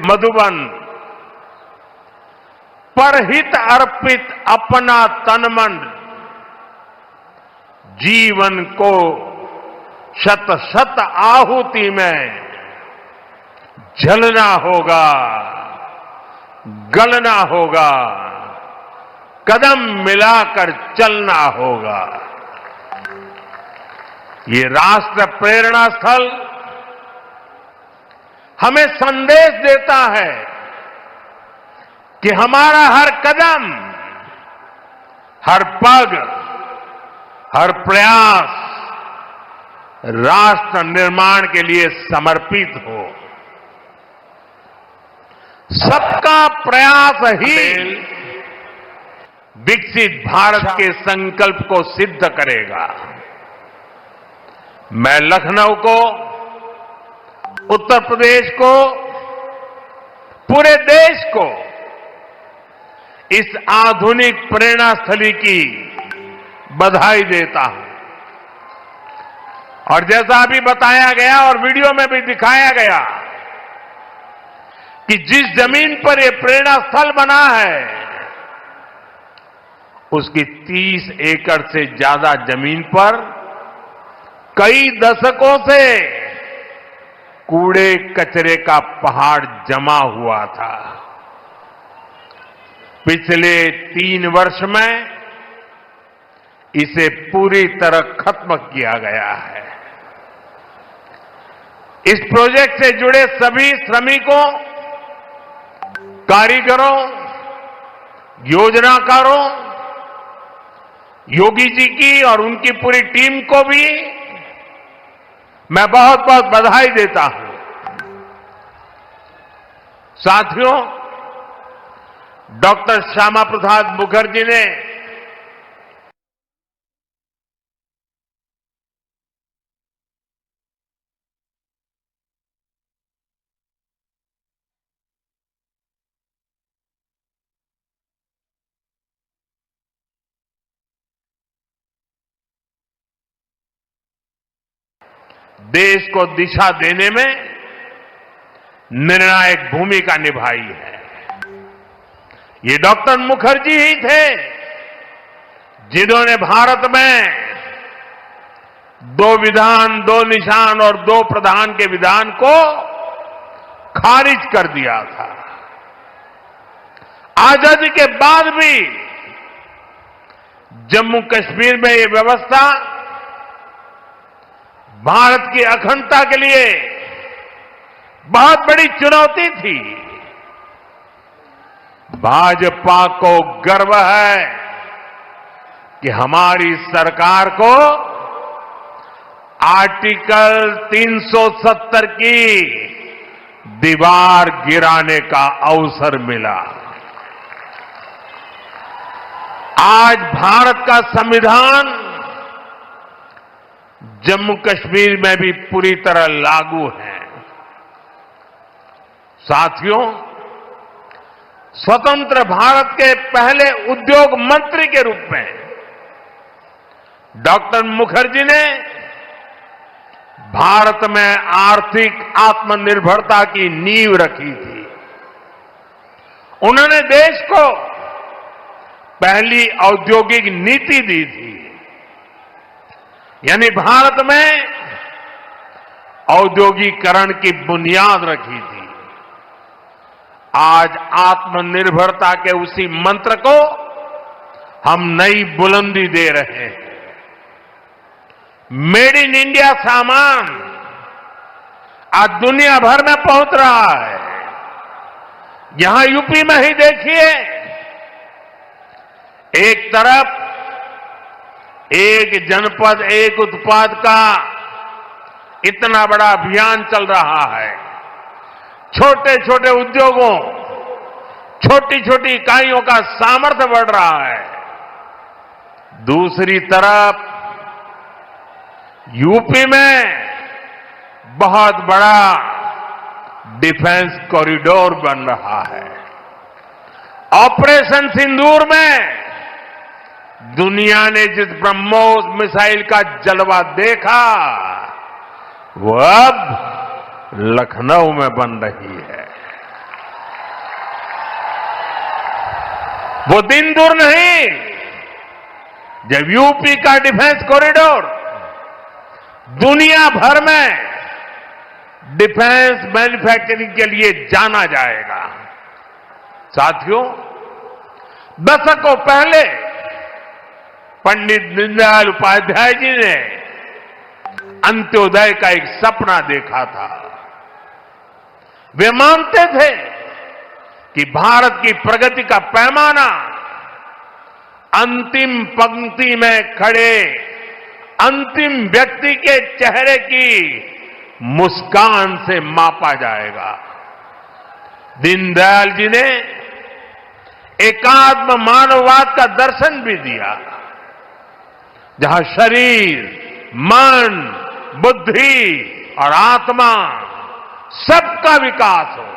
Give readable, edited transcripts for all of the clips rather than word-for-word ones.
मधुबन परहित अर्पित अपना तनमन जीवन को शत शत आहुति में जलना होगा, गलना होगा, कदम मिलाकर चलना होगा। ये राष्ट्र प्रेरणा स्थल हमें संदेश देता है कि हमारा हर कदम, हर पग, हर प्रयास राष्ट्र निर्माण के लिए समर्पित हो। सबका प्रयास ही विकसित भारत के संकल्प को सिद्ध करेगा। मैं लखनऊ को, उत्तर प्रदेश को, पूरे देश को इस आधुनिक प्रेरणा स्थली की बधाई देता हूं। और जैसा अभी बताया गया और वीडियो में भी दिखाया गया कि जिस जमीन पर यह प्रेरणा स्थल बना है उसकी 30 एकड़ से ज्यादा जमीन पर कई दशकों से कूड़े कचरे का पहाड़ जमा हुआ था। पिछले 3 वर्ष में इसे पूरी तरह खत्म किया गया है। इस प्रोजेक्ट से जुड़े सभी श्रमिकों, कारीगरों, योजनाकारों, योगी जी की और उनकी पूरी टीम को भी मैं बहुत बहुत बधाई देता हूं। साथियों, डॉक्टर श्यामा प्रसाद मुखर्जी ने देश को दिशा देने में निर्णायक भूमिका निभाई है। ये डॉक्टर मुखर्जी ही थे जिन्होंने भारत में 2 विधान, 2 निशान और 2 प्रधान के विधान को खारिज कर दिया था। आजादी के बाद भी जम्मू कश्मीर में ये व्यवस्था भारत की अखंडता के लिए बहुत बड़ी चुनौती थी। भाजपा को गर्व है कि हमारी सरकार को आर्टिकल 370 की दीवार गिराने का अवसर मिला। आज भारत का संविधान जम्मू कश्मीर में भी पूरी तरह लागू है। साथियों, स्वतंत्र भारत के पहले उद्योग मंत्री के रूप में डॉक्टर मुखर्जी ने भारत में आर्थिक आत्मनिर्भरता की नींव रखी थी। उन्होंने देश को पहली औद्योगिक नीति दी थी, यानी भारत में औद्योगिकरण की बुनियाद रखी थी। आज आत्मनिर्भरता के उसी मंत्र को हम नई बुलंदी दे रहे हैं। मेड इन इंडिया सामान आज दुनिया भर में पहुंच रहा है। यहां यूपी में ही देखिए, एक तरफ एक जनपद एक उत्पाद का इतना बड़ा अभियान चल रहा है। छोटे छोटे उद्योगों, छोटी छोटी इकाइयों का सामर्थ्य बढ़ रहा है। दूसरी तरफ यूपी में बहुत बड़ा डिफेंस कॉरिडोर बन रहा है। ऑपरेशन सिंदूर में दुनिया ने जिस ब्रह्मोस मिसाइल का जलवा देखा वो अब लखनऊ में बन रही है। वो दिन दूर नहीं जब यूपी का डिफेंस कॉरिडोर दुनिया भर में डिफेंस मैन्युफैक्चरिंग के लिए जाना जाएगा। साथियों, दशकों पहले पंडित दीनदयाल उपाध्याय जी ने अंत्योदय का एक सपना देखा था। वे मानते थे कि भारत की प्रगति का पैमाना अंतिम पंक्ति में खड़े अंतिम व्यक्ति के चेहरे की मुस्कान से मापा जाएगा। दीनदयाल जी ने एकात्म मानववाद का दर्शन भी दिया, जहां शरीर, मन, बुद्धि और आत्मा सबका विकास हो।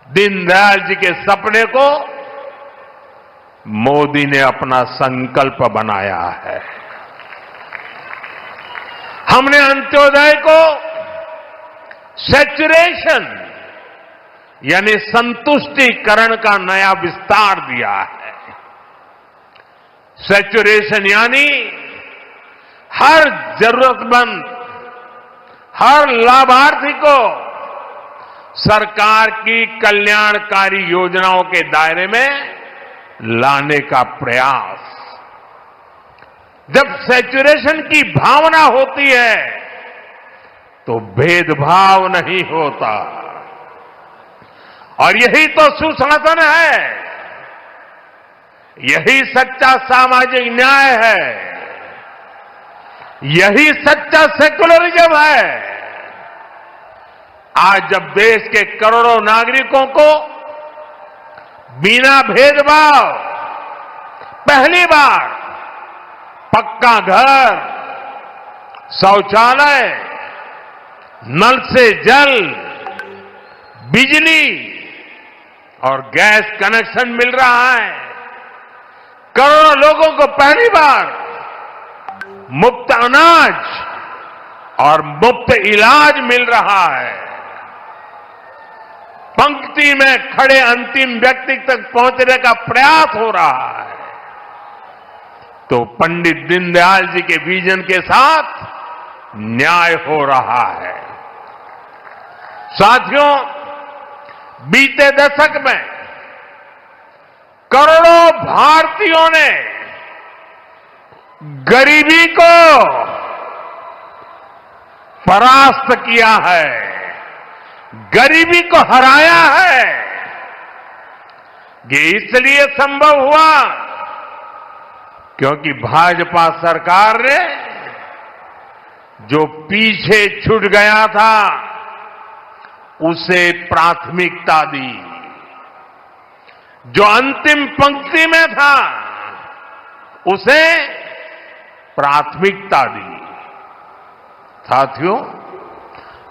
दीनदयाल जी के सपने को मोदी ने अपना संकल्प बनाया है। हमने अंत्योदय को सैचुरेशन यानी संतुष्टिकरण का नया विस्तार दिया है। सैचुरेशन यानी हर जरूरतमंद, हर लाभार्थी को सरकार की कल्याणकारी योजनाओं के दायरे में लाने का प्रयास। जब सैचुरेशन की भावना होती है तो भेदभाव नहीं होता, और यही तो सुशासन है, यही सच्चा सामाजिक न्याय है, यही सच्चा सेकुलरिज्म है। आज जब देश के करोड़ों नागरिकों को बिना भेदभाव पहली बार पक्का घर, शौचालय, नल से जल, बिजली और गैस कनेक्शन मिल रहा है, करोड़ों लोगों को पहली बार मुफ्त अनाज और मुफ्त इलाज मिल रहा है, पंक्ति में खड़े अंतिम व्यक्ति तक पहुंचने का प्रयास हो रहा है, तो पंडित दीनदयाल जी के विजन के साथ न्याय हो रहा है। साथियों, बीते दशक में करोड़ों भारतीयों ने गरीबी को परास्त किया है, गरीबी को हराया है। ये इसलिए संभव हुआ क्योंकि भाजपा सरकार ने जो पीछे छूट गया था उसे प्राथमिकता दी, जो अंतिम पंक्ति में था उसे प्राथमिकता दी। साथियों,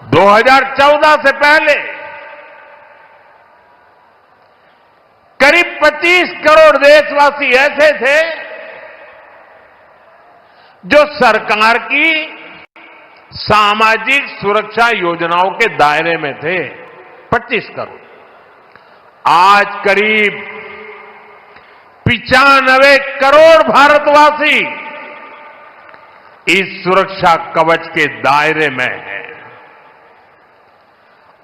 2014 से पहले करीब 25 करोड़ देशवासी ऐसे थे जो सरकार की सामाजिक सुरक्षा योजनाओं के दायरे में थे। 25 करोड़। आज करीब 95 करोड़ भारतवासी इस सुरक्षा कवच के दायरे में हैं।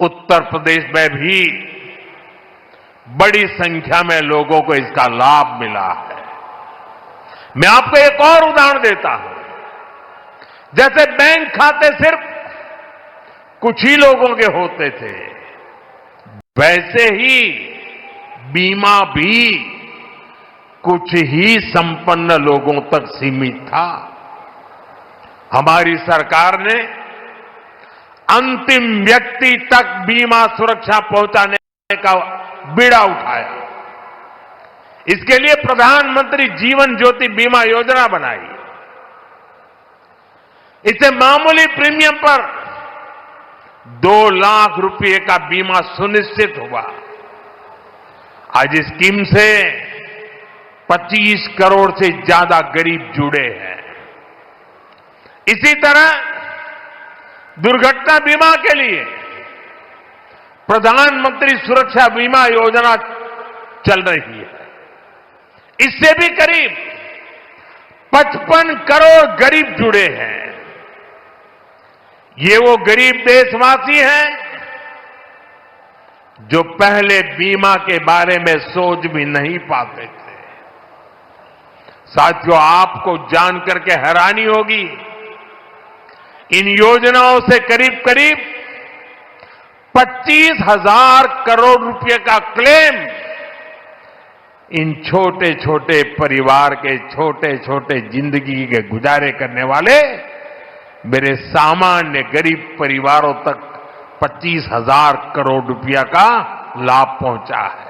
उत्तर प्रदेश में भी बड़ी संख्या में लोगों को इसका लाभ मिला है। मैं आपको एक और उदाहरण देता हूं। जैसे बैंक खाते सिर्फ कुछ ही लोगों के होते थे, वैसे ही बीमा भी कुछ ही संपन्न लोगों तक सीमित था। हमारी सरकार ने अंतिम व्यक्ति तक बीमा सुरक्षा पहुंचाने का बीड़ा उठाया। इसके लिए प्रधानमंत्री जीवन ज्योति बीमा योजना बनाई। इससे मामूली प्रीमियम पर 2 लाख रुपए का बीमा सुनिश्चित हुआ। आज इस स्कीम से 25 करोड़ से ज्यादा गरीब जुड़े हैं। इसी तरह दुर्घटना बीमा के लिए प्रधानमंत्री सुरक्षा बीमा योजना चल रही है। इससे भी करीब 55 करोड़ गरीब जुड़े हैं। ये वो गरीब देशवासी हैं जो पहले बीमा के बारे में सोच भी नहीं पाते थे। साथियों, आपको जानकर के हैरानी होगी, इन योजनाओं से करीब करीब 25,000 करोड़ रुपए का क्लेम इन छोटे छोटे परिवार के छोटे छोटे जिंदगी के गुजारे करने वाले मेरे सामान्य गरीब परिवारों तक 25,000 करोड़ रुपया का लाभ पहुंचा है।